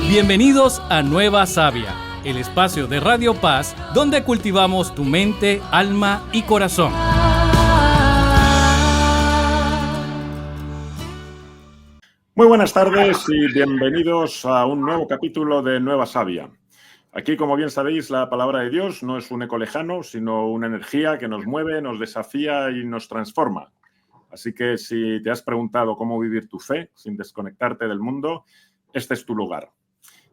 Bienvenidos a Nueva Sabia, el espacio de Radio Paz donde cultivamos tu mente, alma y corazón. Muy buenas tardes y bienvenidos a un nuevo capítulo de Nueva Sabia. Aquí, como bien sabéis, la palabra de Dios no es un eco lejano, sino una energía que nos mueve, nos desafía y nos transforma. Así que si te has preguntado cómo vivir tu fe sin desconectarte del mundo, este es tu lugar.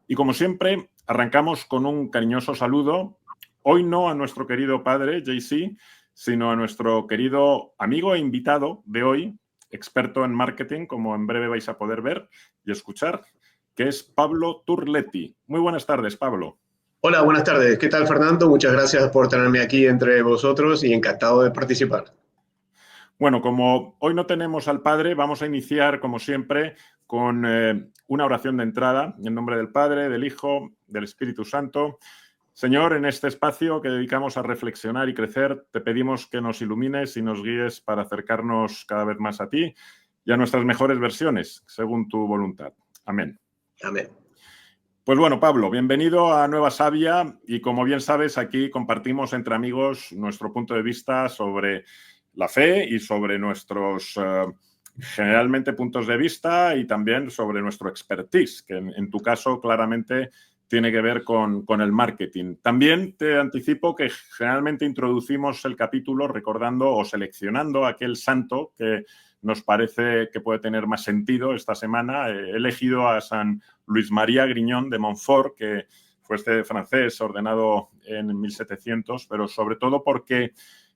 Y como siempre, arrancamos con un cariñoso saludo, hoy no a nuestro querido padre, JC, sino a nuestro querido amigo e invitado de hoy, experto en marketing, como en breve vais a poder ver y escuchar, que es Pablo Turletti. Muy buenas tardes, Pablo. Hola, buenas tardes. ¿Qué tal, Fernando? Muchas gracias por tenerme aquí entre vosotros y encantado de participar. Bueno, como hoy no tenemos al Padre, vamos a iniciar, como siempre, con una oración de entrada, en nombre del Padre, del Hijo, del Espíritu Santo. Señor, en este espacio que dedicamos a reflexionar y crecer, te pedimos que nos ilumines y nos guíes para acercarnos cada vez más a ti y a nuestras mejores versiones, según tu voluntad. Amén. Amén. Pues bueno, Pablo, bienvenido a Nueva Sabia y como bien sabes, aquí compartimos entre amigos nuestro punto de vista sobre la fe y sobre nuestros generalmente puntos de vista y también sobre nuestro expertise, que en tu caso claramente tiene que ver con el marketing. También te anticipo que generalmente introducimos el capítulo recordando o seleccionando aquel santo que nos parece que puede tener más sentido esta semana. He elegido a San Luis María Grignon de Montfort, que fue este francés ordenado en 1700, pero sobre todo porque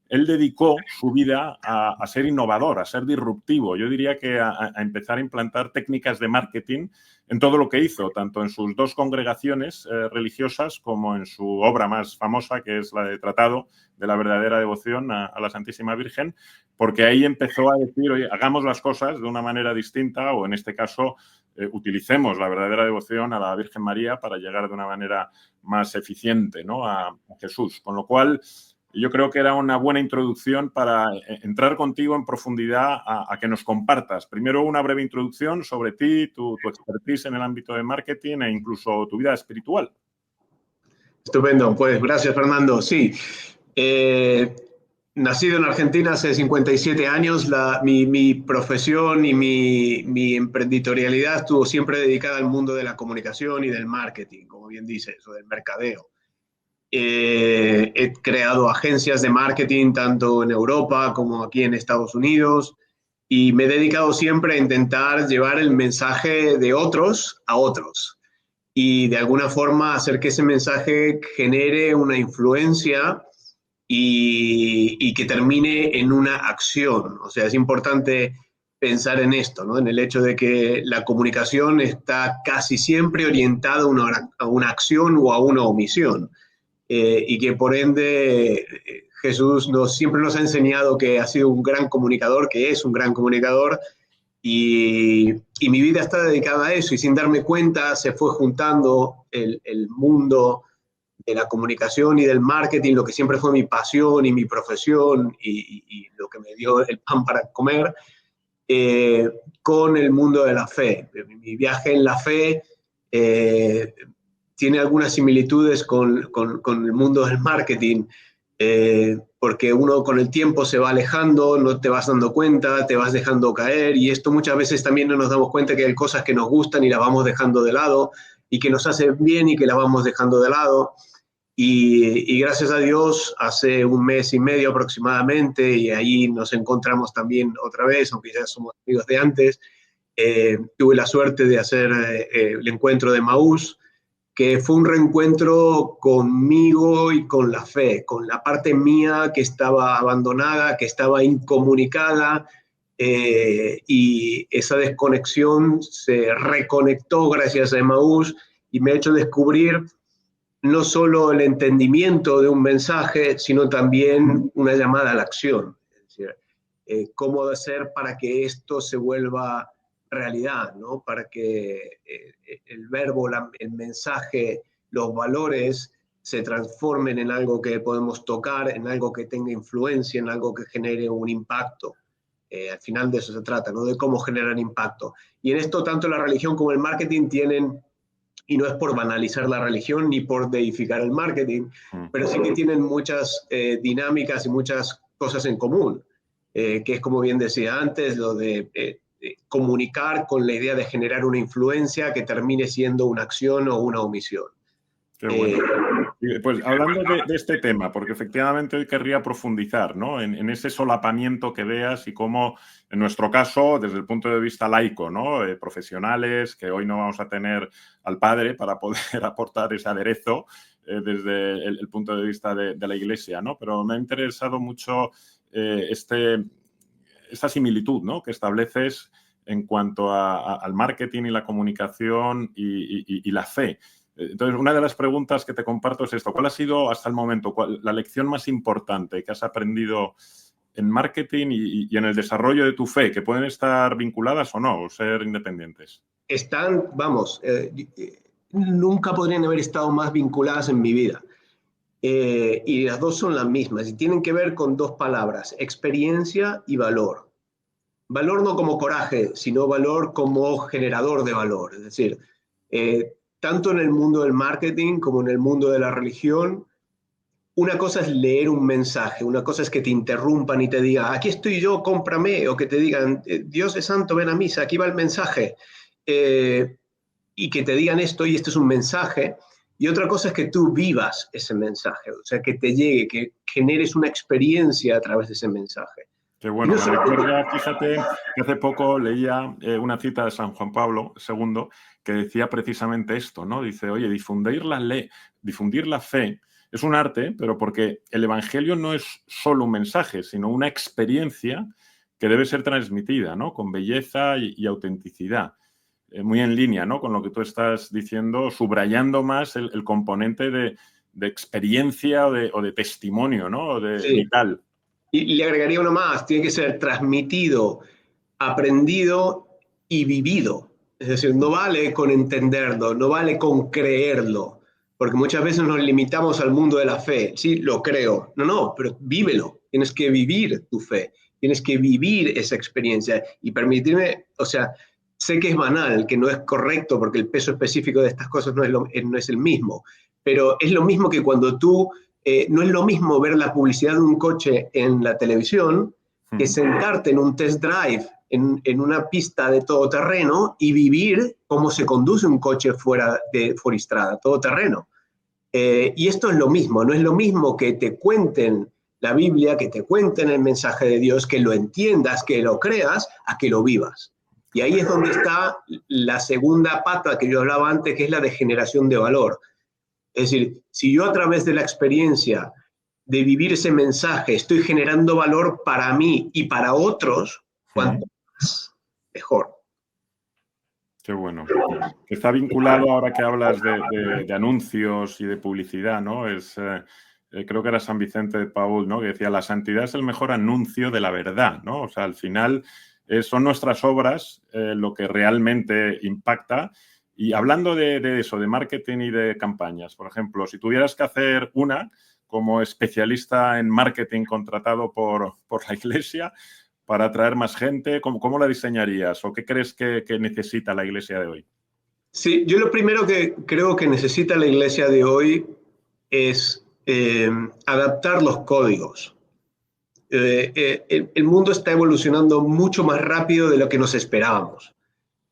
él dedicó su vida a ser innovador, a ser disruptivo. Yo diría que a empezar a implantar técnicas de marketing en todo lo que hizo, tanto en sus dos congregaciones religiosas como en su obra más famosa, que es la de Tratado de la verdadera devoción a la Santísima Virgen, porque ahí empezó a decir, oye, hagamos las cosas de una manera distinta o en este caso utilicemos la verdadera devoción a la Virgen María para llegar de una manera más eficiente, ¿no?, a Jesús. Con lo cual, yo creo que era una buena introducción para entrar contigo en profundidad a que nos compartas. Primero, una breve introducción sobre ti, tu expertise en el ámbito de marketing e incluso tu vida espiritual. Estupendo. Pues gracias, Fernando. Sí, nacido en Argentina hace 57 años, mi profesión y mi emprendedorialidad estuvo siempre dedicada al mundo de la comunicación y del marketing, como bien dices, o del mercadeo. He creado agencias de marketing tanto en Europa como aquí en Estados Unidos y me he dedicado siempre a intentar llevar el mensaje de otros a otros y de alguna forma hacer que ese mensaje genere una influencia y que termine en una acción. O sea, es importante pensar en esto, ¿no? En el hecho de que la comunicación está casi siempre orientada a una acción o a una omisión. Y que por ende Jesús siempre nos ha enseñado que ha sido un gran comunicador, que es un gran comunicador, y mi vida está dedicada a eso, y sin darme cuenta se fue juntando el mundo de la comunicación y del marketing, lo que siempre fue mi pasión y mi profesión y lo que me dio el pan para comer, con el mundo de la fe. Mi viaje en la fe tiene algunas similitudes con el mundo del marketing, porque uno con el tiempo se va alejando, no te vas dando cuenta, te vas dejando caer, y esto muchas veces también no nos damos cuenta que hay cosas que nos gustan y las vamos dejando de lado, y que nos hacen bien y que las vamos dejando de lado. Y gracias a Dios, hace un mes y medio aproximadamente, y ahí nos encontramos también otra vez, aunque ya somos amigos de antes, tuve la suerte de hacer el encuentro de Emaús, que fue un reencuentro conmigo y con la fe, con la parte mía que estaba abandonada, que estaba incomunicada, y esa desconexión se reconectó gracias a Emaús y me ha hecho descubrir no solo el entendimiento de un mensaje, sino también una llamada a la acción. Es decir, cómo hacer para que esto se vuelva realidad, ¿no? Para que el verbo, el mensaje, los valores se transformen en algo que podemos tocar, en algo que tenga influencia, en algo que genere un impacto. Al final de eso se trata, ¿no? De cómo generar impacto. Y en esto tanto la religión como el marketing tienen y no es por banalizar la religión ni por deificar el marketing, pero sí que tienen muchas dinámicas y muchas cosas en común, que es, como bien decía antes, lo de comunicar con la idea de generar una influencia que termine siendo una acción o una omisión. Qué bueno. Pues hablando de este tema, porque efectivamente hoy querría profundizar, ¿no?, en ese solapamiento que veas y cómo, en nuestro caso, desde el punto de vista laico, ¿no?, profesionales, que hoy no vamos a tener al padre para poder aportar ese aderezo desde el punto de vista de la Iglesia, ¿no? Pero me ha interesado mucho esta similitud, ¿no?, que estableces en cuanto al marketing y la comunicación y la fe. Entonces, una de las preguntas que te comparto es esto. ¿Cuál ha sido hasta el momento la lección más importante que has aprendido en marketing y en el desarrollo de tu fe, que pueden estar vinculadas o no, o ser independientes? Están, vamos, nunca podrían haber estado más vinculadas en mi vida. Y las dos son las mismas y tienen que ver con dos palabras: experiencia y valor. Valor no como coraje, sino valor como generador de valor. Es decir, tanto en el mundo del marketing como en el mundo de la religión, una cosa es leer un mensaje, una cosa es que te interrumpan y te digan, aquí estoy yo, cómprame, o que te digan, Dios es santo, ven a misa, aquí va el mensaje, y que te digan esto y este es un mensaje. Y otra cosa es que tú vivas ese mensaje, o sea, que te llegue, que generes una experiencia a través de ese mensaje. Qué bueno, me recuerda, fíjate, que hace poco leía una cita de San Juan Pablo II que decía precisamente esto, ¿no? Dice, oye, difundir la fe es un arte, pero porque el Evangelio no es solo un mensaje, sino una experiencia que debe ser transmitida, ¿no?, con belleza y autenticidad. Muy en línea, ¿no?, con lo que tú estás diciendo, subrayando más el componente de experiencia o de testimonio, ¿no?, o de vital. Y le agregaría uno más: tiene que ser transmitido, aprendido y vivido. Es decir, no vale con entenderlo, no vale con creerlo, porque muchas veces nos limitamos al mundo de la fe. Sí, lo creo. No, pero vívelo. Tienes que vivir tu fe, tienes que vivir esa experiencia y permitirme, o sea, sé que es banal, que no es correcto porque el peso específico de estas cosas no es el mismo, pero es lo mismo que cuando tú... no es lo mismo ver la publicidad de un coche en la televisión que sentarte en un test drive en una pista de todoterreno y vivir cómo se conduce un coche fuera de Fuoristrada, todoterreno. Y esto es lo mismo, no es lo mismo que te cuenten la Biblia, que te cuenten el mensaje de Dios, que lo entiendas, que lo creas, a que lo vivas. Y ahí es donde está la segunda pata que yo hablaba antes, que es la de generación de valor. Es decir, si yo a través de la experiencia de vivir ese mensaje estoy generando valor para mí y para otros, cuanto más, mejor. Qué bueno. Está vinculado, ahora que hablas de anuncios y de publicidad, ¿no? Creo que era San Vicente de Paúl, ¿no?, que decía, la santidad es el mejor anuncio de la verdad, ¿no? O sea, al final son nuestras obras lo que realmente impacta. Y hablando de eso, de marketing y de campañas, por ejemplo, si tuvieras que hacer una como especialista en marketing contratado por la Iglesia para atraer más gente, ¿cómo la diseñarías? ¿O qué crees que necesita la Iglesia de hoy? Sí, yo lo primero que creo que necesita la Iglesia de hoy es adaptar los códigos. El mundo está evolucionando mucho más rápido de lo que nos esperábamos.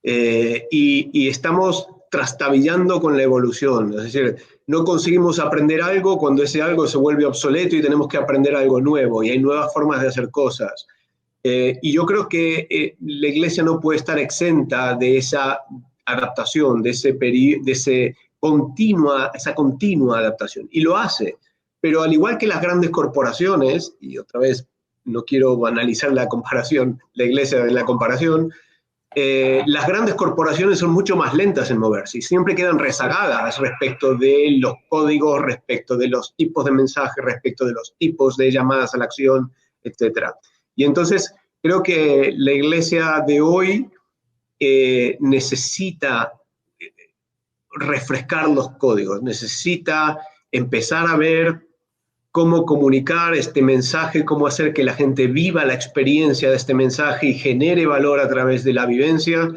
Y estamos trastabillando con la evolución, es decir, no conseguimos aprender algo cuando ese algo se vuelve obsoleto y tenemos que aprender algo nuevo y hay nuevas formas de hacer cosas. Y yo creo que la Iglesia no puede estar exenta de esa adaptación, de esa continua adaptación, y lo hace, pero al igual que las grandes corporaciones, y otra vez no quiero banalizar la comparación, la Iglesia de la comparación, las grandes corporaciones son mucho más lentas en moverse y siempre quedan rezagadas respecto de los códigos, respecto de los tipos de mensajes, respecto de los tipos de llamadas a la acción, etc. Y entonces creo que la Iglesia de hoy necesita refrescar los códigos, necesita empezar a ver cómo comunicar este mensaje, cómo hacer que la gente viva la experiencia de este mensaje y genere valor a través de la vivencia,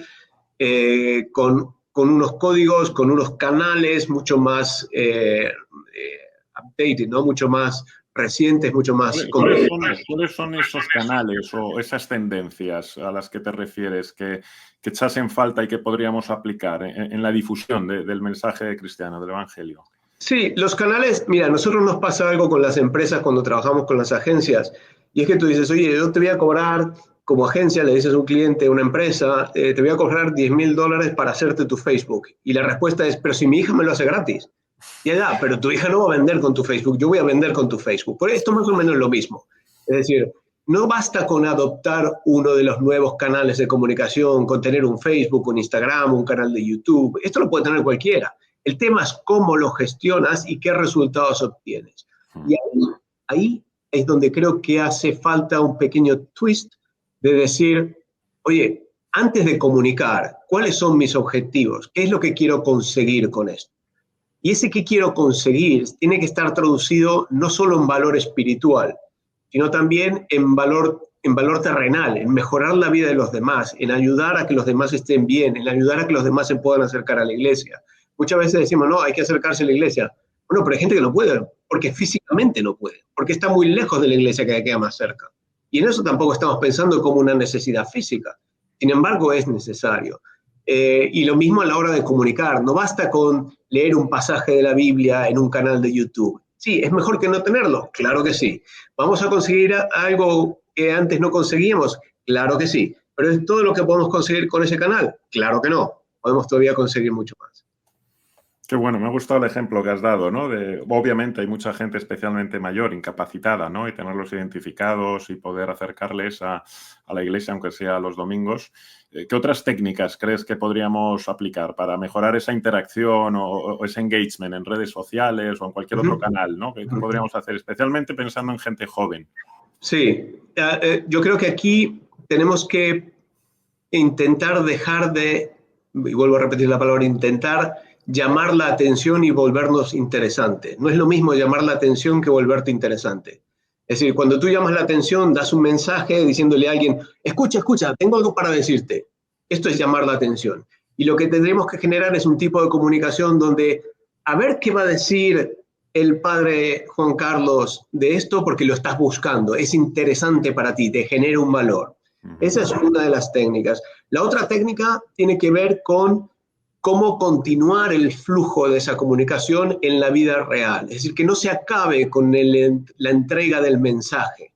con con unos códigos, con unos canales mucho más updated, ¿no? Mucho más recientes, mucho más... ¿Cuáles son esos canales o esas tendencias a las que te refieres que echas en falta y que podríamos aplicar en la difusión del mensaje cristiano, del Evangelio? Sí, los canales, mira, a nosotros nos pasa algo con las empresas cuando trabajamos con las agencias, y es que tú dices, oye, yo te voy a cobrar, como agencia, le dices a un cliente, a una empresa, te voy a cobrar $10,000 para hacerte tu Facebook. Y la respuesta es, pero si mi hija me lo hace gratis. Ya, pero tu hija no va a vender con tu Facebook, yo voy a vender con tu Facebook. Por esto más o menos es lo mismo. Es decir, no basta con adoptar uno de los nuevos canales de comunicación, con tener un Facebook, un Instagram, un canal de YouTube. Esto lo puede tener cualquiera. El tema es cómo lo gestionas y qué resultados obtienes. Y ahí es donde creo que hace falta un pequeño twist de decir, oye, antes de comunicar, ¿cuáles son mis objetivos? ¿Qué es lo que quiero conseguir con esto? Y ese que quiero conseguir tiene que estar traducido no solo en valor espiritual, sino también en valor terrenal, en mejorar la vida de los demás, en ayudar a que los demás estén bien, en ayudar a que los demás se puedan acercar a la iglesia. Muchas veces decimos, no, hay que acercarse a la iglesia. Bueno, pero hay gente que no puede, porque físicamente no puede, porque está muy lejos de la iglesia que queda más cerca. Y en eso tampoco estamos pensando como una necesidad física. Sin embargo, es necesario. Y lo mismo a la hora de comunicar. No basta con leer un pasaje de la Biblia en un canal de YouTube. Sí, ¿es mejor que no tenerlo? Claro que sí. ¿Vamos a conseguir algo que antes no conseguíamos? Claro que sí. ¿Pero es todo lo que podemos conseguir con ese canal? Claro que no. Podemos todavía conseguir mucho más. Qué bueno, me ha gustado el ejemplo que has dado, ¿no? Obviamente hay mucha gente especialmente mayor, incapacitada, ¿no? Y tenerlos identificados y poder acercarles a la iglesia, aunque sea los domingos. ¿Qué otras técnicas crees que podríamos aplicar para mejorar esa interacción o ese engagement en redes sociales o en cualquier otro canal, ¿no? ¿Qué podríamos hacer, especialmente pensando en gente joven? Sí, yo creo que aquí tenemos que intentar dejar de, y vuelvo a repetir la palabra intentar, llamar la atención y volvernos interesantes. No es lo mismo llamar la atención que volverte interesante. Es decir, cuando tú llamas la atención, das un mensaje diciéndole a alguien, escucha, tengo algo para decirte. Esto es llamar la atención. Y lo que tendremos que generar es un tipo de comunicación donde, a ver qué va a decir el padre Juan Carlos de esto porque lo estás buscando. Es interesante para ti, te genera un valor. Esa es una de las técnicas. La otra técnica tiene que ver con cómo continuar el flujo de esa comunicación en la vida real. Es decir, que no se acabe con la entrega del mensaje,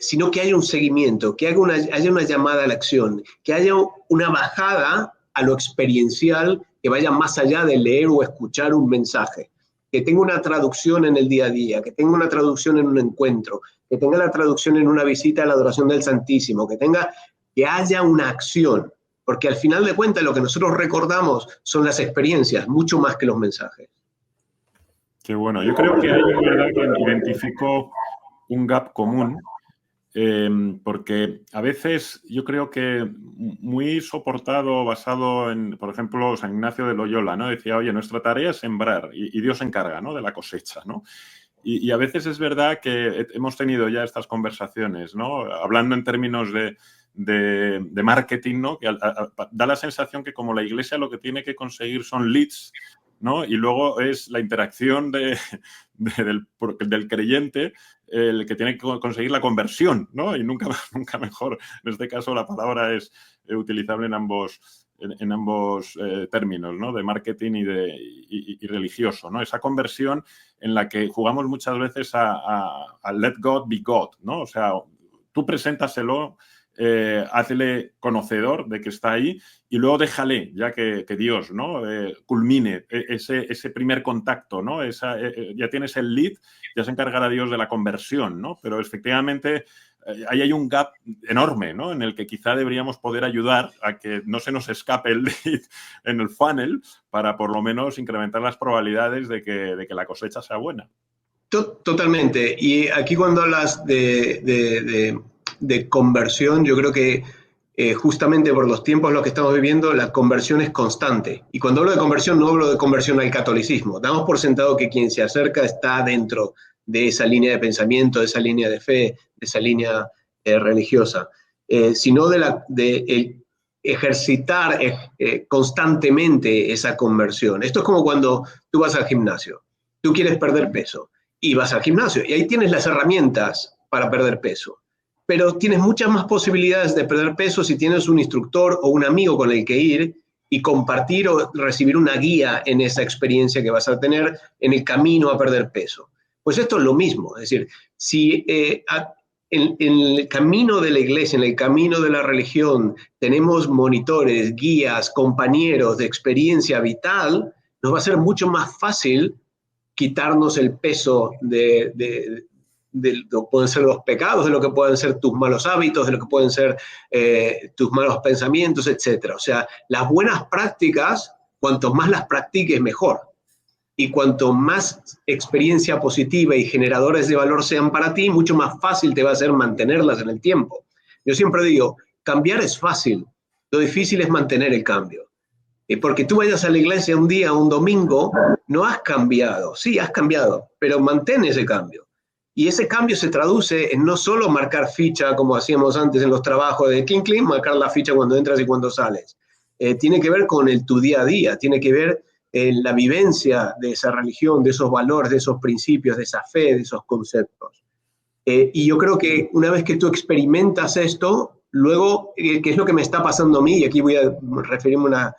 sino que haya un seguimiento, que haya una llamada a la acción, que haya una bajada a lo experiencial que vaya más allá de leer o escuchar un mensaje, que tenga una traducción en el día a día, que tenga una traducción en un encuentro, que tenga la traducción en una visita a la adoración del Santísimo, que haya una acción. Porque al final de cuentas lo que nosotros recordamos son las experiencias, mucho más que los mensajes. Qué bueno. Yo creo que hay en verdad que identificó un gap común, porque a veces yo creo que muy soportado, basado en, por ejemplo, San Ignacio de Loyola, ¿no? Decía, oye, nuestra tarea es sembrar y Dios se encarga, ¿no? De la cosecha, ¿no? Y a veces es verdad que hemos tenido ya estas conversaciones, ¿no? Hablando en términos de marketing, ¿no? Que da la sensación que como la iglesia lo que tiene que conseguir son leads, ¿no? Y luego es la interacción del creyente el que tiene que conseguir la conversión, ¿no? Y nunca mejor. En este caso la palabra es utilizable en ambos términos, ¿no? De marketing y religioso, ¿no? Esa conversión en la que jugamos muchas veces a let God be God, ¿no? O sea, tú preséntaselo, hazle conocedor de que está ahí y luego déjale ya que Dios, ¿no? Culmine ese primer contacto, ¿no? Ya tienes el lead, ya se encargará Dios de la conversión, ¿no? Pero efectivamente ahí hay un gap enorme, ¿no? En el que quizá deberíamos poder ayudar a que no se nos escape el lead en el funnel para por lo menos incrementar las probabilidades de que la cosecha sea buena. Totalmente. Y aquí cuando hablas de conversión, yo creo que justamente por los tiempos en los que estamos viviendo, la conversión es constante. Y cuando hablo de conversión, no hablo de conversión al catolicismo. Damos por sentado que quien se acerca está dentro de esa línea de pensamiento, de esa línea de fe, de esa línea religiosa, sino ejercitar constantemente esa conversión. Esto es como cuando tú vas al gimnasio. Tú quieres perder peso y vas al gimnasio y ahí tienes las herramientas para perder peso. Pero tienes muchas más posibilidades de perder peso si tienes un instructor o un amigo con el que ir y compartir o recibir una guía en esa experiencia que vas a tener en el camino a perder peso. Pues esto es lo mismo. Es decir, si en el camino de la iglesia, en el camino de la religión, tenemos monitores, guías, compañeros de experiencia vital, nos va a ser mucho más fácil quitarnos el peso de lo que pueden ser los pecados, de lo que pueden ser tus malos hábitos, de lo que pueden ser tus malos pensamientos, etc. O sea, las buenas prácticas, cuanto más las practiques, mejor. Y cuanto más experiencia positiva y generadores de valor sean para ti, mucho más fácil te va a ser mantenerlas en el tiempo. Yo siempre digo, cambiar es fácil, lo difícil es mantener el cambio. Porque tú vayas a la iglesia un día, un domingo, no has cambiado. Sí, has cambiado, pero mantén ese cambio. Y ese cambio se traduce en no solo marcar ficha, como hacíamos antes en los trabajos de clink, clink, marcar la ficha cuando entras y cuando sales. Tiene que ver con tu día a día, tiene que ver en la vivencia de esa religión, de esos valores, de esos principios, de esa fe, de esos conceptos. Y yo creo que una vez que tú experimentas esto, luego, que es lo que me está pasando a mí, y aquí voy a referirme a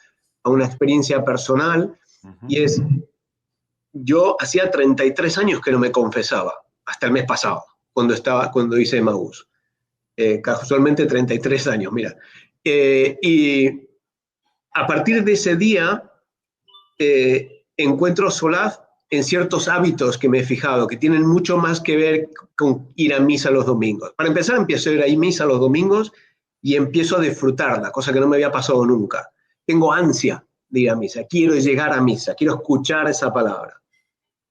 una experiencia personal, y es, yo hacía 33 años que no me confesaba, hasta el mes pasado, cuando hice Emaús. Casualmente 33 años, mira. Y a partir de ese día, encuentro solaz en ciertos hábitos que me he fijado, que tienen mucho más que ver con ir a misa los domingos. Para empezar, empiezo a ir a misa los domingos y empiezo a disfrutarla, cosa que no me había pasado nunca. Tengo ansia de ir a misa, quiero llegar a misa, quiero escuchar esa palabra.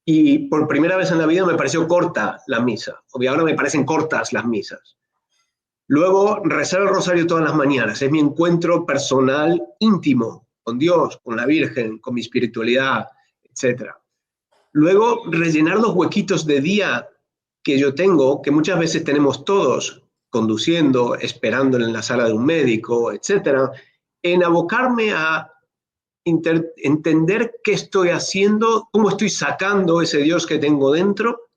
Y por primera vez en la vida me pareció corta la misa, porque ahora me parecen cortas las misas. Luego, rezar el rosario todas las mañanas, es mi encuentro personal íntimo con Dios, con la Virgen, con mi espiritualidad, etc. Luego, rellenar los huequitos de día que yo tengo, que muchas veces tenemos todos, conduciendo, esperando en la sala de un médico, etc., en abocarme a entender qué estoy haciendo, cómo estoy sacando ese Dios que tengo dentro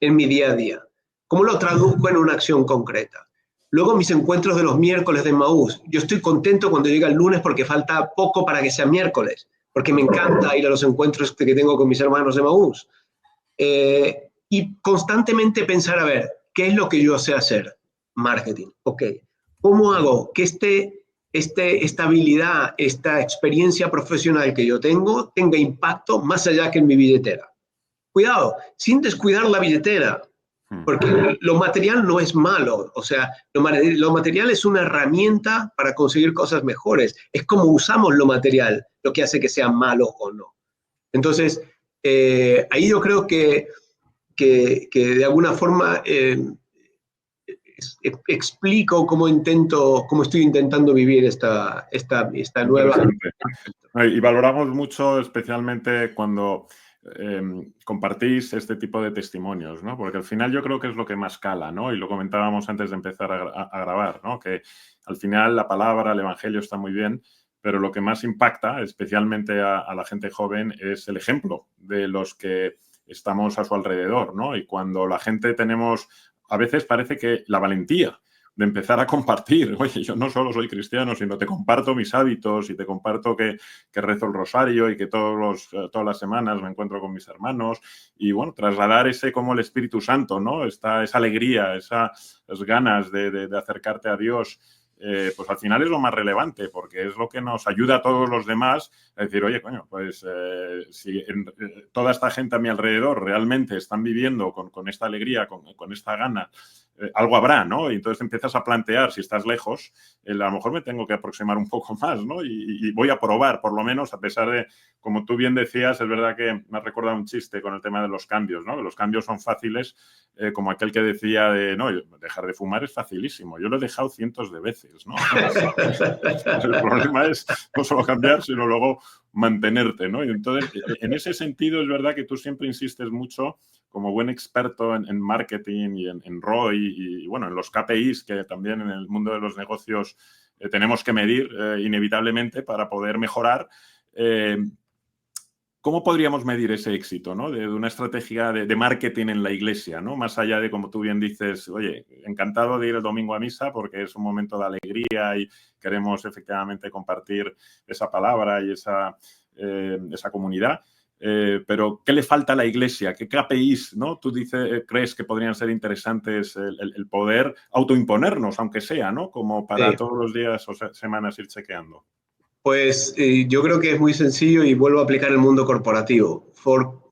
en mi día a día, cómo lo traduzco en una acción concreta. Luego mis encuentros de los miércoles de Emaús. Yo estoy contento cuando llega el lunes porque falta poco para que sea miércoles, porque me encanta ir a los encuentros que tengo con mis hermanos de Emaús. Y constantemente pensar, a ver, ¿qué es lo que yo sé hacer? Marketing, ok. ¿Cómo hago que esta habilidad, esta experiencia profesional que yo tengo, tenga impacto más allá que en mi billetera? Cuidado, sin descuidar la billetera, porque lo material no es malo, o sea, lo material es una herramienta para conseguir cosas mejores. Es como usamos lo material, lo que hace que sea malo o no. Entonces, ahí yo creo que de alguna forma explico cómo estoy intentando vivir esta nueva... Y valoramos mucho, especialmente cuando compartís este tipo de testimonios, ¿no? Porque al final yo creo que es lo que más cala, ¿no? Y lo comentábamos antes de empezar a grabar, ¿no? Que al final la palabra, el evangelio está muy bien, pero lo que más impacta, especialmente a la gente joven, es el ejemplo de los que estamos a su alrededor, ¿no? Y cuando la gente tenemos, a veces parece que la valentía de empezar a compartir, oye, yo no solo soy cristiano, sino te comparto mis hábitos y te comparto que rezo el rosario y que todas las semanas me encuentro con mis hermanos y, bueno, trasladar ese como el Espíritu Santo, ¿no? Esa alegría, esas ganas de acercarte a Dios, pues al final es lo más relevante porque es lo que nos ayuda a todos los demás a decir, oye, coño, pues si toda esta gente a mi alrededor realmente están viviendo con esta alegría, con esta gana, algo habrá, ¿no? Y entonces empiezas a plantear, si estás lejos, a lo mejor me tengo que aproximar un poco más, ¿no? Y voy a probar, por lo menos, a pesar de, como tú bien decías, es verdad que me ha recordado un chiste con el tema de los cambios, ¿no? Que los cambios son fáciles, como aquel que decía no, dejar de fumar es facilísimo. Yo lo he dejado cientos de veces, ¿no? El problema es no solo cambiar, sino luego mantenerte, ¿no? Y entonces, en ese sentido, es verdad que tú siempre insistes mucho como buen experto en marketing y en ROI y, bueno, en los KPIs, que también en el mundo de los negocios tenemos que medir inevitablemente para poder mejorar. ¿Cómo podríamos medir ese éxito, ¿no? de una estrategia de marketing en la iglesia, ¿no? Más allá de, como tú bien dices, oye, encantado de ir el domingo a misa porque es un momento de alegría y queremos efectivamente compartir esa palabra y esa comunidad. Pero, ¿qué le falta a la iglesia? ¿Qué KPIs, ¿no? Tú crees que podrían ser interesantes el poder autoimponernos, aunque sea, ¿no? Como para todos los días o semanas ir chequeando. Pues yo creo que es muy sencillo y vuelvo a aplicar el mundo corporativo.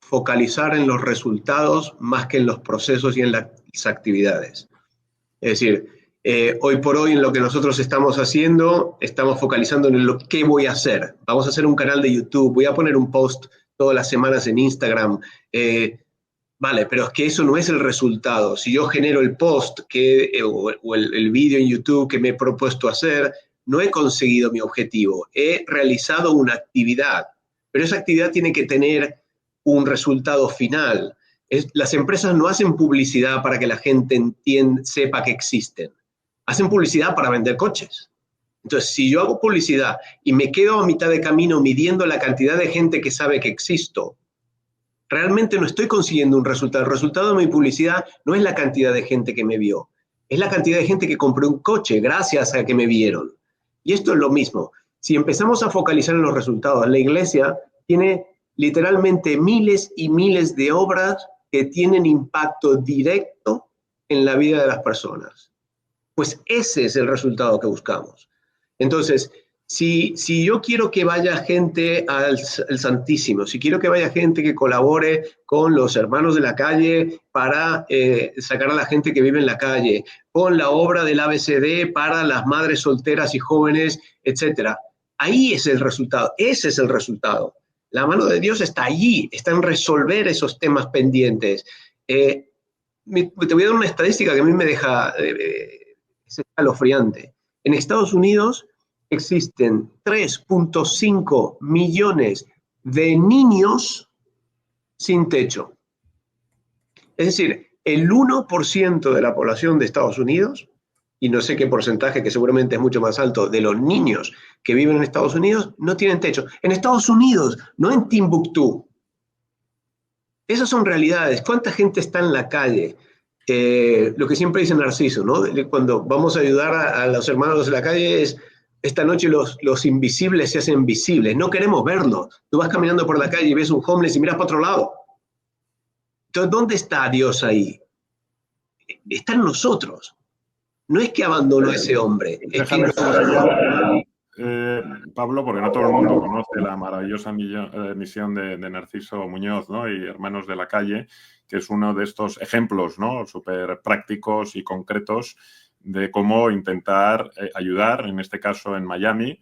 Focalizar en los resultados más que en los procesos y en las actividades. Es decir, hoy por hoy en lo que nosotros estamos haciendo, estamos focalizando en lo que voy a hacer. Vamos a hacer un canal de YouTube, voy a poner un post todas las semanas en Instagram. Vale, pero es que eso no es el resultado. Si yo genero el post o el vídeo en YouTube que me he propuesto hacer, no he conseguido mi objetivo, he realizado una actividad, pero esa actividad tiene que tener un resultado final. Las empresas no hacen publicidad para que la gente sepa que existen, hacen publicidad para vender coches. Entonces, si yo hago publicidad y me quedo a mitad de camino midiendo la cantidad de gente que sabe que existo, realmente no estoy consiguiendo un resultado. El resultado de mi publicidad no es la cantidad de gente que me vio, es la cantidad de gente que compró un coche gracias a que me vieron. Y esto es lo mismo. Si empezamos a focalizar en los resultados, la iglesia tiene literalmente miles y miles de obras que tienen impacto directo en la vida de las personas. Pues ese es el resultado que buscamos. Entonces, si yo quiero que vaya gente al Santísimo, si quiero que vaya gente que colabore con los hermanos de la calle para sacar a la gente que vive en la calle, con la obra del ABCD para las madres solteras y jóvenes, etc. Ahí es el resultado, ese es el resultado. La mano de Dios está allí, está en resolver esos temas pendientes. Te voy a dar una estadística que a mí me deja escalofriante. En Estados Unidos existen 3.5 millones de niños sin techo. Es decir, el 1% de la población de Estados Unidos, y no sé qué porcentaje, que seguramente es mucho más alto, de los niños que viven en Estados Unidos, no tienen techo. En Estados Unidos, no en Timbuktu. Esas son realidades. ¿Cuánta gente está en la calle? Lo que siempre dice Narciso, ¿no? Cuando vamos a ayudar a los hermanos de la calle es, esta noche los invisibles se hacen visibles. No queremos verlos. Tú vas caminando por la calle y ves un homeless y miras para otro lado. Entonces, ¿dónde está Dios ahí? Está en nosotros. No es que abandonó a ese hombre. Déjame subrayar, Pablo, porque no todo el mundo conoce la maravillosa misión de Narciso Muñoz, ¿no? Y Hermanos de la Calle, que es uno de estos ejemplos, ¿no? Súper prácticos y concretos de cómo intentar ayudar, en este caso en Miami,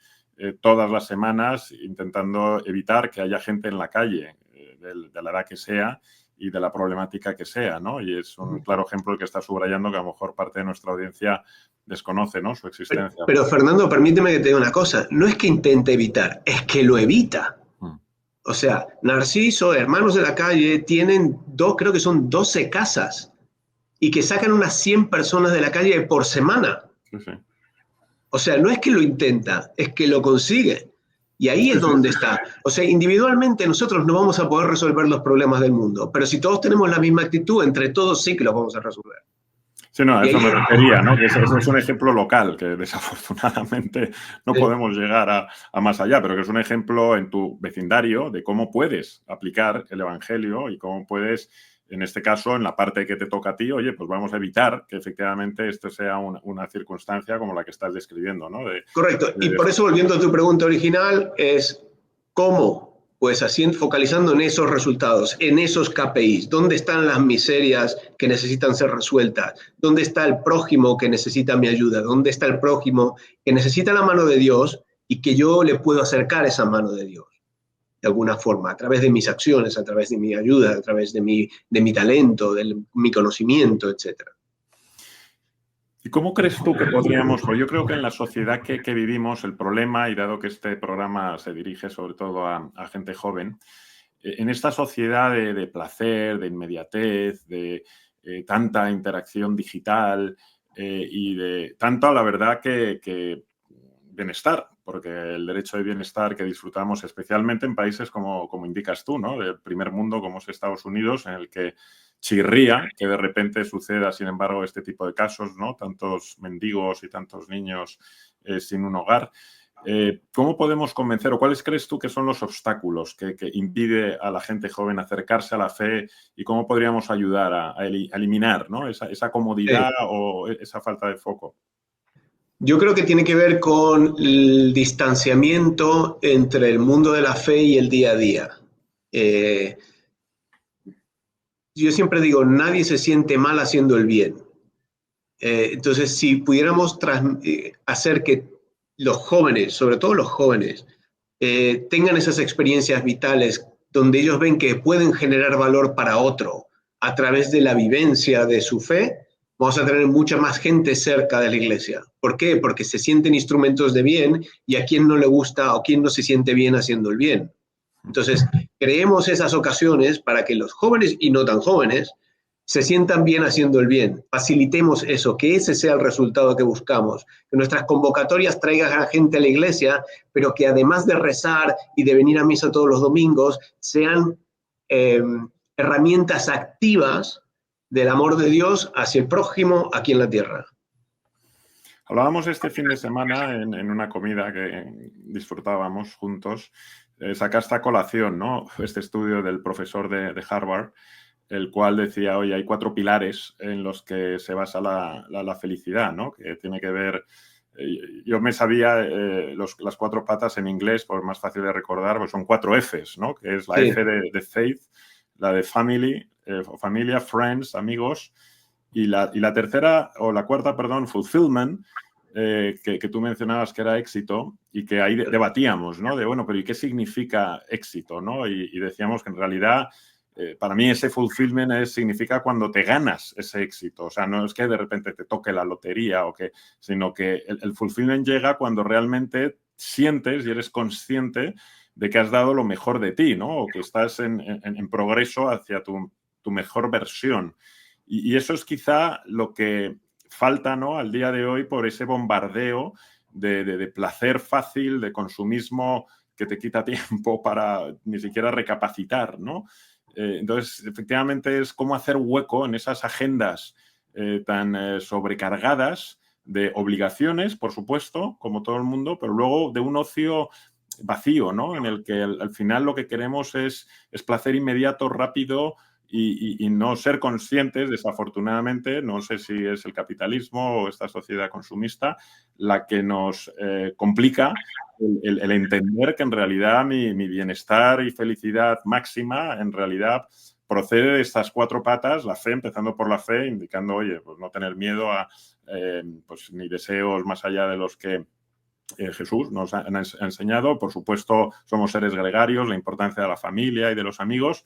todas las semanas, intentando evitar que haya gente en la calle, de la edad que sea y de la problemática que sea, ¿no? Y es un claro ejemplo el que está subrayando, que a lo mejor parte de nuestra audiencia desconoce, ¿no?, su existencia. Pero Fernando, permíteme que te diga una cosa. No es que intente evitar, es que lo evita. O sea, Narciso, Hermanos de la Calle, tienen creo que son 12 casas y que sacan unas 100 personas de la calle por semana. Sí, sí. O sea, no es que lo intenta, es que lo consigue. Y ahí es donde está. O sea, individualmente nosotros no vamos a poder resolver los problemas del mundo, pero si todos tenemos la misma actitud, entre todos sí que los vamos a resolver. Sí, no, a eso me refería, ¿no? Que ese es un ejemplo local, que desafortunadamente no podemos llegar a más allá, pero que es un ejemplo en tu vecindario de cómo puedes aplicar el Evangelio y cómo puedes, en este caso, en la parte que te toca a ti, oye, pues vamos a evitar que efectivamente esto sea una circunstancia como la que estás describiendo, ¿no? Correcto. Y por eso, volviendo a tu pregunta original, es ¿cómo? Pues así, focalizando en esos resultados, en esos KPIs. ¿Dónde están las miserias que necesitan ser resueltas? ¿Dónde está el prójimo que necesita mi ayuda? ¿Dónde está el prójimo que necesita la mano de Dios y que yo le puedo acercar esa mano de Dios? De alguna forma, a través de mis acciones, a través de mi ayuda, a través de mi talento, de mi conocimiento, etc. ¿Y cómo crees tú que podríamos, pues yo creo que en la sociedad que vivimos, el problema, y dado que este programa se dirige sobre todo a gente joven, en esta sociedad de placer, de inmediatez, de tanta interacción digital y de tanto, la verdad, que bienestar, porque el derecho de bienestar que disfrutamos especialmente en países como indicas tú, ¿no? Del primer mundo como es Estados Unidos, en el que chirría que de repente suceda, sin embargo, este tipo de casos, ¿no? Tantos mendigos y tantos niños sin un hogar. ¿Cómo podemos convencer o cuáles crees tú que son los obstáculos que impide a la gente joven acercarse a la fe y cómo podríamos ayudar a eliminar, ¿no? esa comodidad o esa falta de foco? Yo creo que tiene que ver con el distanciamiento entre el mundo de la fe y el día a día. Yo siempre digo, nadie se siente mal haciendo el bien. Entonces, si pudiéramos hacer que los jóvenes, sobre todo los jóvenes, tengan esas experiencias vitales donde ellos ven que pueden generar valor para otro a través de la vivencia de su fe, vamos a tener mucha más gente cerca de la iglesia. ¿Por qué? Porque se sienten instrumentos de bien y a quien no le gusta o quien no se siente bien haciendo el bien. Entonces, creemos esas ocasiones para que los jóvenes y no tan jóvenes se sientan bien haciendo el bien. Facilitemos eso, que ese sea el resultado que buscamos. Que nuestras convocatorias traigan a gente a la iglesia, pero que además de rezar y de venir a misa todos los domingos, sean herramientas activas del amor de Dios hacia el prójimo aquí en la tierra. Hablábamos este fin de semana en una comida que disfrutábamos juntos. Sacaste a colación, ¿no? Este estudio del profesor de Harvard, el cual decía, oye, hay 4 pilares en los que se basa la felicidad, ¿no? Que tiene que ver... yo me sabía las 4 patas en inglés, por más fácil de recordar, pues son 4 Fs, ¿no? Que es la F de faith, la de family, familia, friends, amigos, y la tercera, o la cuarta, perdón, fulfillment, que tú mencionabas que era éxito y que ahí debatíamos, ¿no? De, bueno, pero ¿y qué significa éxito, no? Y decíamos que en realidad... para mí ese fulfillment significa cuando te ganas ese éxito. O sea, no es que de repente te toque la lotería, sino que el fulfillment llega cuando realmente sientes y eres consciente de que has dado lo mejor de ti, ¿no? O que estás en progreso hacia tu mejor versión. Y eso es quizá lo que falta, ¿no? Al día de hoy por ese bombardeo de placer fácil, de consumismo que te quita tiempo para ni siquiera recapacitar, ¿no? Entonces, efectivamente, es cómo hacer hueco en esas agendas tan sobrecargadas de obligaciones, por supuesto, como todo el mundo, pero luego de un ocio vacío, ¿no? En el que al final lo que queremos es placer inmediato, rápido y no ser conscientes, desafortunadamente, no sé si es el capitalismo o esta sociedad consumista la que nos complica el entender que en realidad mi bienestar y felicidad máxima en realidad procede de estas 4 patas, la fe, empezando por la fe, indicando, oye, pues no tener miedo a pues ni deseos más allá de los que Jesús nos ha enseñado. Por supuesto, somos seres gregarios, la importancia de la familia y de los amigos,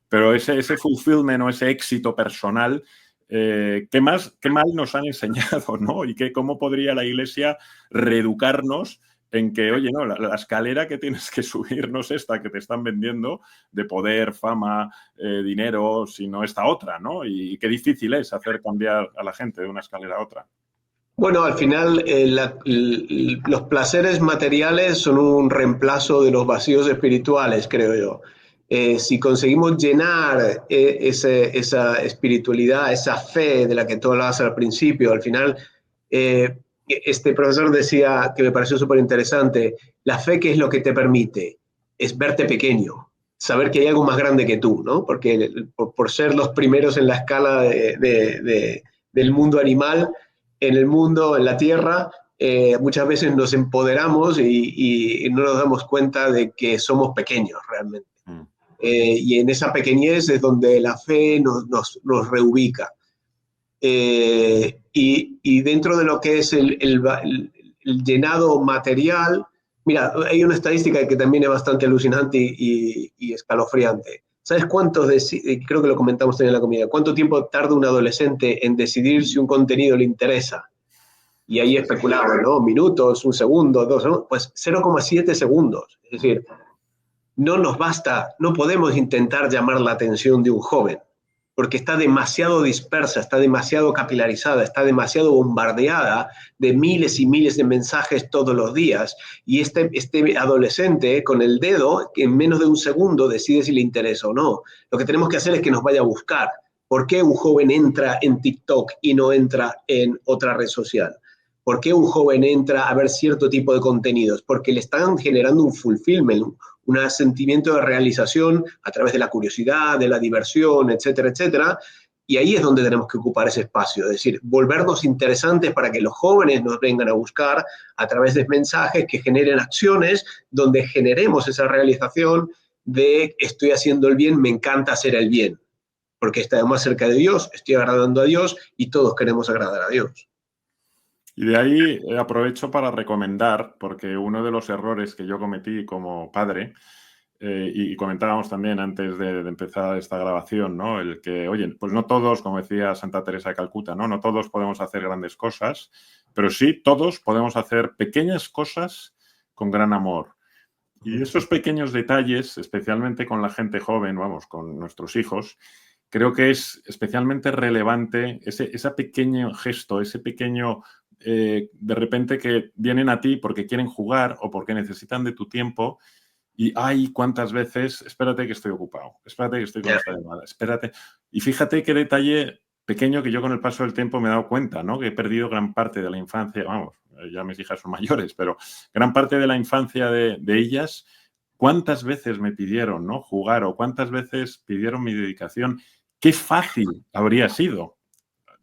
pero ese fulfillment o ese éxito personal, ¿qué mal nos han enseñado, ¿no? Y cómo podría la Iglesia reeducarnos en que, oye, no, la escalera que tienes que subir no es esta que te están vendiendo de poder, fama, dinero, sino esta otra, ¿no? Y qué difícil es hacer cambiar a la gente de una escalera a otra. Bueno, al final los placeres materiales son un reemplazo de los vacíos espirituales, creo yo. Si conseguimos llenar esa espiritualidad, esa fe de la que tú hablabas al principio, al final, este profesor decía, que me pareció súper interesante, la fe, ¿qué es lo que te permite? Es verte pequeño, saber que hay algo más grande que tú, ¿no? Porque por ser los primeros en la escala del mundo animal, en el mundo, en la tierra, muchas veces nos empoderamos y no nos damos cuenta de que somos pequeños realmente. Y en esa pequeñez es donde la fe nos reubica. Y dentro de lo que es el llenado material, mira, hay una estadística que también es bastante alucinante y escalofriante. ¿Sabes cuántos, creo que lo comentamos también en la comida, cuánto tiempo tarda un adolescente en decidir si un contenido le interesa? Y ahí especulamos, ¿no? Minutos, un segundo, 2 segundos, pues 0,7 segundos. Es decir, no nos basta, no podemos intentar llamar la atención de un joven. porque está demasiado dispersa, está demasiado capilarizada, está demasiado bombardeada de miles y miles de mensajes todos los días. Y este adolescente con el dedo, en menos de un segundo, decide si le interesa o no. Lo que tenemos que hacer es que nos vaya a buscar. ¿Por qué un joven entra en TikTok y no entra en otra red social? ¿Por qué un joven entra a ver cierto tipo de contenidos? Porque le están generando un fulfillment, un sentimiento de realización a través de la curiosidad, de la diversión, etcétera, etcétera. Y ahí es donde tenemos que ocupar ese espacio, es decir, volvernos interesantes para que los jóvenes nos vengan a buscar a través de mensajes que generen acciones donde generemos esa realización de estoy haciendo el bien, me encanta hacer el bien, porque estoy más cerca de Dios, estoy agradando a Dios y todos queremos agradar a Dios. Y de ahí aprovecho para recomendar, porque uno de los errores que yo cometí como padre, y comentábamos también antes de empezar esta grabación, ¿no? El que, oye, pues no todos, como decía Santa Teresa de Calcuta, ¿no? No todos podemos hacer grandes cosas, pero sí todos podemos hacer pequeñas cosas con gran amor. Y esos pequeños detalles, especialmente con la gente joven, vamos, con nuestros hijos, creo que es especialmente relevante ese pequeño gesto, ese pequeño, de repente que vienen a ti porque quieren jugar o porque necesitan de tu tiempo y, ay, cuántas veces, espérate que estoy ocupado, espérate que estoy con esta llamada, espérate. Y fíjate qué detalle pequeño que yo con el paso del tiempo me he dado cuenta, ¿no? Que he perdido gran parte de la infancia, vamos, ya mis hijas son mayores, pero gran parte de la infancia de ellas, cuántas veces me pidieron, ¿no? Jugar o cuántas veces pidieron mi dedicación. Qué fácil habría sido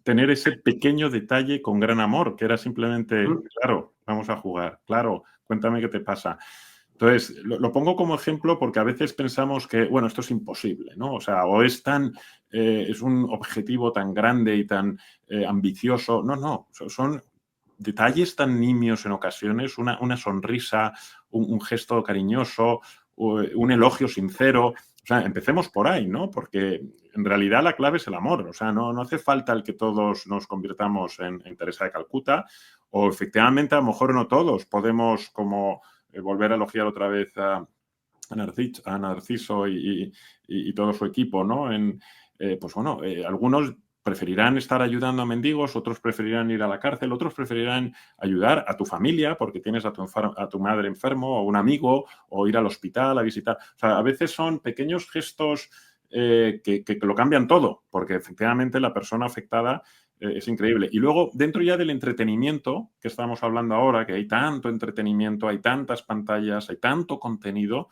tener ese pequeño detalle con gran amor, que era simplemente, claro, vamos a jugar, claro, cuéntame qué te pasa. Entonces, lo pongo como ejemplo porque a veces pensamos que, bueno, esto es imposible, ¿no? O sea, o es es un objetivo tan grande y tan ambicioso. No, no, son detalles tan nimios en ocasiones, una sonrisa, un gesto cariñoso, un elogio sincero. O sea, empecemos por ahí, ¿no? Porque en realidad la clave es el amor. O sea, no hace falta el que todos nos convirtamos en Teresa de Calcuta, o efectivamente a lo mejor no todos podemos como volver a elogiar otra vez a Narciso y todo su equipo, ¿no? Pues bueno, algunos preferirán estar ayudando a mendigos, otros preferirán ir a la cárcel, otros preferirán ayudar a tu familia porque tienes a tu madre enfermo o un amigo, o ir al hospital a visitar. O sea, a veces son pequeños gestos que lo cambian todo, porque efectivamente la persona afectada es increíble. Y luego, dentro ya del entretenimiento que estamos hablando ahora, que hay tanto entretenimiento, hay tantas pantallas, hay tanto contenido.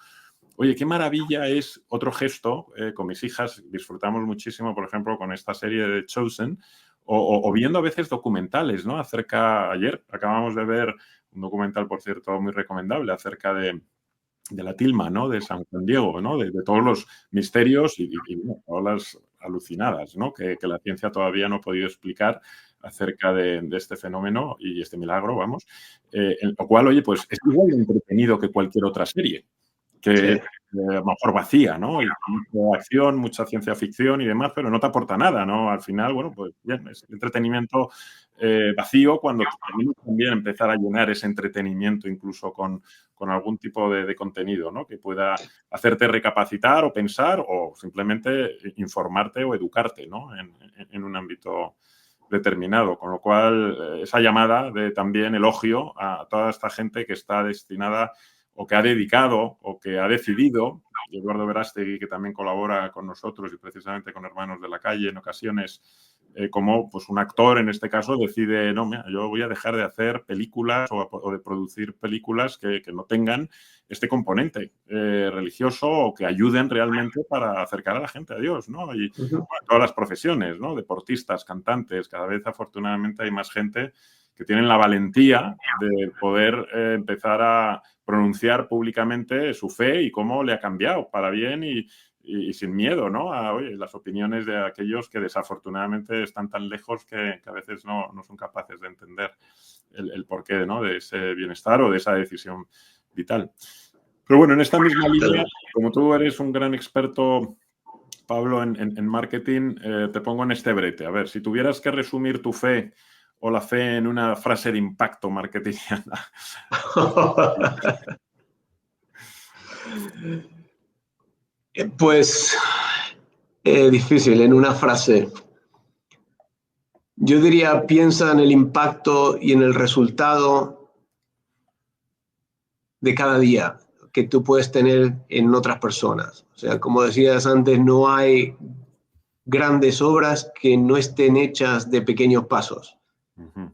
Oye, qué maravilla es otro gesto. Con mis hijas disfrutamos muchísimo, por ejemplo, con esta serie de Chosen, o viendo a veces documentales, ¿no? Ayer acabamos de ver un documental, por cierto, muy recomendable, acerca de la tilma, ¿no? De San Juan Diego, ¿no? De todos los misterios y bueno, todas las alucinadas, ¿no? Que la ciencia todavía no ha podido explicar acerca de este fenómeno y este milagro, vamos. En lo cual, oye, pues es igual de entretenido que cualquier otra serie, que Sí. a lo mejor vacía, ¿no? Y mucha acción, mucha ciencia ficción y demás, pero no te aporta nada, ¿no? Al final, bueno, pues bien, es entretenimiento vacío cuando tenemos también empezar a llenar ese entretenimiento incluso con algún tipo de contenido, ¿no? Que pueda hacerte recapacitar o pensar o simplemente informarte o educarte, ¿no? En un ámbito determinado. Con lo cual, esa llamada de también elogio a toda esta gente que está destinada o que ha dedicado o que ha decidido, Eduardo Verástegui, que también colabora con nosotros y precisamente con Hermanos de la Calle en ocasiones, como pues un actor en este caso decide, no, mira, yo voy a dejar de hacer películas o de producir películas que no tengan este componente religioso o que ayuden realmente para acercar a la gente a Dios, ¿no? Y bueno, todas las profesiones, ¿no? Deportistas, cantantes, cada vez afortunadamente hay más gente que tienen la valentía de poder empezar a pronunciar públicamente su fe y cómo le ha cambiado para bien y sin miedo, ¿no? A oye, las opiniones de aquellos que desafortunadamente están tan lejos que a veces no son capaces de entender el porqué, ¿no? De ese bienestar o de esa decisión vital. Pero bueno, en esta misma línea, como tú eres un gran experto, Pablo, en marketing, te pongo en este brete. A ver, si tuvieras que resumir tu fe o la fe en una frase de impacto marketingiana. Pues Difícil, en una frase. Yo diría, piensa en el impacto y en el resultado de cada día que tú puedes tener en otras personas. O sea, como decías antes, no hay grandes obras que no estén hechas de pequeños pasos.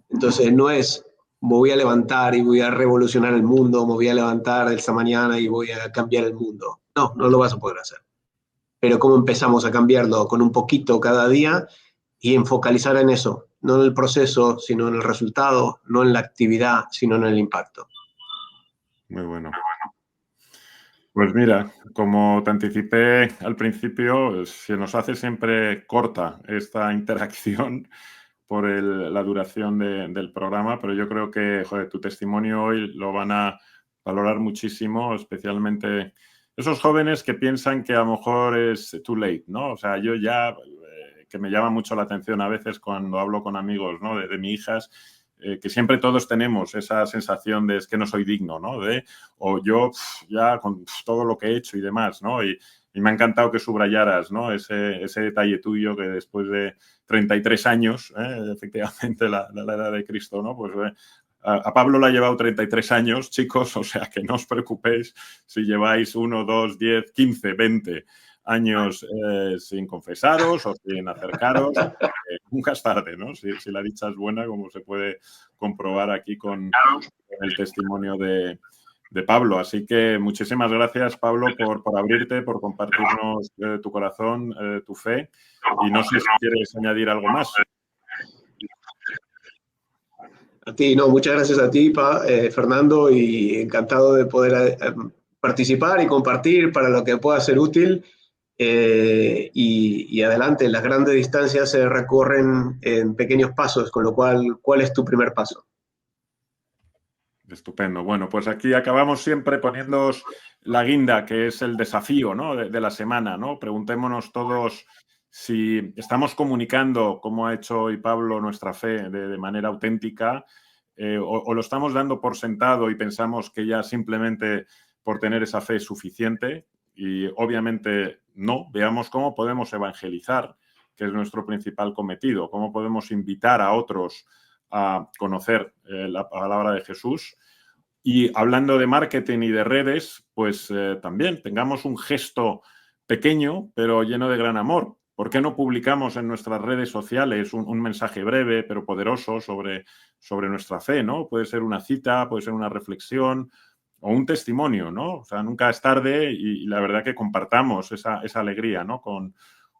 Entonces, no es, me voy a levantar y voy a revolucionar el mundo, me voy a levantar esta mañana y voy a cambiar el mundo. No, no lo vas a poder hacer. Pero cómo empezamos a cambiarlo con un poquito cada día y en focalizar en eso, no en el proceso, sino en el resultado, no en la actividad, sino en el impacto. Muy bueno. Pues mira, como te anticipé al principio, se nos hace siempre corta esta interacción por la duración del programa, pero yo creo que, joder, tu testimonio hoy lo van a valorar muchísimo, especialmente esos jóvenes que piensan que a lo mejor es too late, ¿no? O sea, yo ya, que me llama mucho la atención a veces cuando hablo con amigos, ¿no? de mis hijas, que siempre todos tenemos esa sensación de es que no soy digno, ¿no? O yo ya con todo lo que he hecho y demás, ¿no? Y me ha encantado que subrayaras, ¿no? Ese detalle tuyo que después de 33 años, efectivamente la edad de Cristo, ¿no? Pues a Pablo le ha llevado 33 años, chicos, o sea que no os preocupéis si lleváis 1, 2, 10, 15, 20 años sin confesaros o sin acercaros, nunca es tarde, ¿no? Si la dicha es buena, como se puede comprobar aquí con el testimonio de Pablo. Así que muchísimas gracias, Pablo, por abrirte, por compartirnos tu corazón, tu fe. Y no sé si quieres añadir algo más. A ti, no, muchas gracias a ti, Fernando, y encantado de poder participar y compartir para lo que pueda ser útil. Y adelante, las grandes distancias se recorren en pequeños pasos, con lo cual, ¿cuál es tu primer paso? Estupendo. Bueno, pues aquí acabamos siempre poniéndoos la guinda, que es el desafío, ¿no? de la semana, ¿no? Preguntémonos todos si estamos comunicando, como ha hecho hoy Pablo, nuestra fe de manera auténtica, o lo estamos dando por sentado y pensamos que ya simplemente por tener esa fe es suficiente. Y obviamente no. Veamos cómo podemos evangelizar, que es nuestro principal cometido, cómo podemos invitar a otros a conocer la palabra de Jesús. Y hablando de marketing y de redes, pues también tengamos un gesto pequeño, pero lleno de gran amor. ¿Por qué no publicamos en nuestras redes sociales un mensaje breve, pero poderoso sobre nuestra fe, ¿no? Puede ser una cita, puede ser una reflexión o un testimonio, ¿no? O sea, nunca es tarde y la verdad que compartamos esa alegría, ¿no?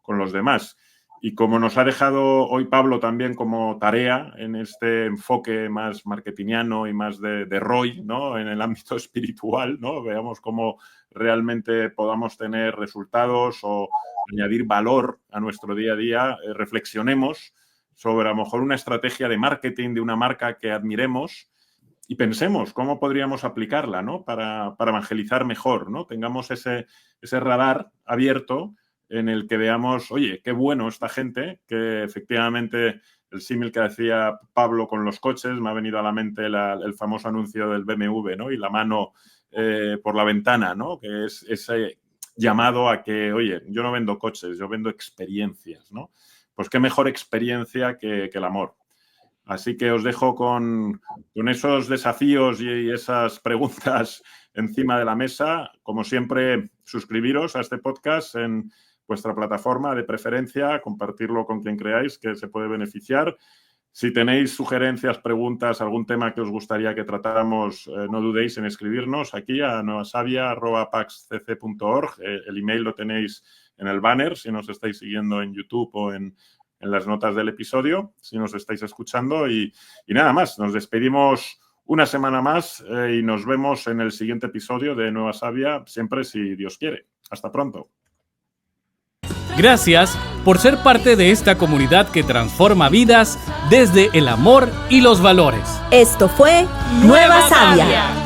con los demás. Y como nos ha dejado hoy Pablo también como tarea en este enfoque más marketingiano y más de ROI, ¿no? En el ámbito espiritual, ¿no? Veamos cómo realmente podamos tener resultados o añadir valor a nuestro día a día. Reflexionemos sobre a lo mejor una estrategia de marketing de una marca que admiremos y pensemos cómo podríamos aplicarla, ¿no? Para evangelizar mejor, ¿no? Tengamos ese radar abierto en el que veamos, oye, qué bueno esta gente, que efectivamente el símil que hacía Pablo con los coches, me ha venido a la mente el famoso anuncio del BMW, ¿no? Y la mano por la ventana, ¿no? Que es ese llamado a que, oye, yo no vendo coches, yo vendo experiencias, ¿no? Pues qué mejor experiencia que el amor. Así que os dejo con esos desafíos y esas preguntas encima de la mesa. Como siempre, suscribiros a este podcast en vuestra plataforma de preferencia, compartirlo con quien creáis que se puede beneficiar. Si tenéis sugerencias, preguntas, algún tema que os gustaría que tratáramos, no dudéis en escribirnos aquí a nuevasavia@paxcc.org. El email lo tenéis en el banner si nos estáis siguiendo en YouTube o en las notas del episodio, si nos estáis escuchando. Y nada más, nos despedimos una semana más y nos vemos en el siguiente episodio de Nueva Savia, siempre si Dios quiere. Hasta pronto. Gracias por ser parte de esta comunidad que transforma vidas desde el amor y los valores. Esto fue Nueva Savia.